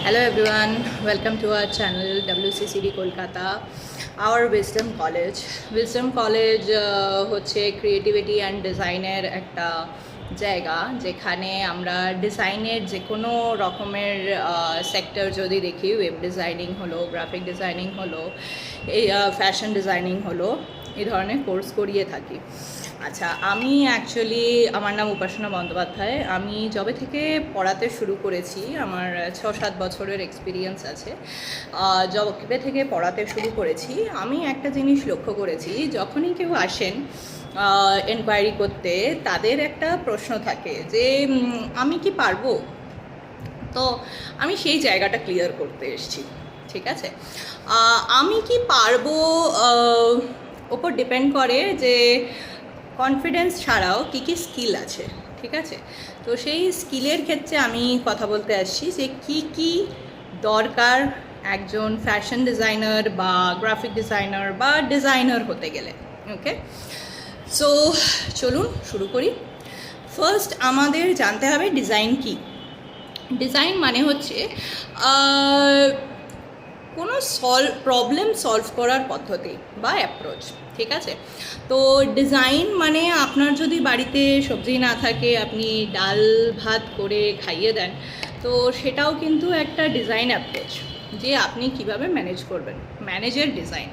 Hello everyone, welcome to our channel WCCD Kolkata, our Wisdom College. Wisdom College হচ্ছে creativity and ডিজাইনের একটা জায়গা যেখানে আমরা ডিজাইনের যে কোনো রকমের সেক্টর যদি দেখি, ওয়েব ডিজাইনিং হলো, গ্রাফিক ডিজাইনিং হলো, এই ফ্যাশন ডিজাইনিং হলো, এই ধরনের কোর্স করিয়ে থাকি। আচ্ছা, আমি অ্যাকচুয়ালি আমার নাম উপাসনা বন্দ্যোপাধ্যায়। আমি যবে থেকে পড়াতে শুরু করেছি, আমার 6-7 বছরের এক্সপিরিয়েন্স আছে। যবে থেকে পড়াতে শুরু করেছি, আমি একটা জিনিস লক্ষ্য করেছি, যখনই কেউ আসেন এনকোয়ারি করতে, তাদের একটা প্রশ্ন থাকে যে আমি কি পারবো। তো আমি সেই জায়গাটা ক্লিয়ার করতে এসেছি, ঠিক আছে। আমি কি পারবো ওপর ডিপেন্ড করে যে কনফিডেন্স ছাড়াও কী কী স্কিল আছে, ঠিক আছে। তো সেই স্কিলের ক্ষেত্রে আমি কথা বলতে আসছি যে কী কী দরকার একজন ফ্যাশন ডিজাইনার বা গ্রাফিক ডিজাইনার বা ডিজাইনার হতে গেলে। ওকে, সো চলুন শুরু করি। ফার্স্ট আমাদের জানতে হবে ডিজাইন কী। ডিজাইন মানে হচ্ছে কোনো প্রবলেম সলভ করার পদ্ধতি বা অ্যাপ্রোচ, ঠিক আছে। তো ডিজাইন মানে আপনার যদি বাড়িতে সবজি না থাকে, আপনি ডাল ভাত করে খাইয়ে দেন, তো সেটাও কিন্তু একটা ডিজাইন অ্যাপ্রোচ, যে আপনি কিভাবে ম্যানেজ করবেন, ম্যানেজের ডিজাইন।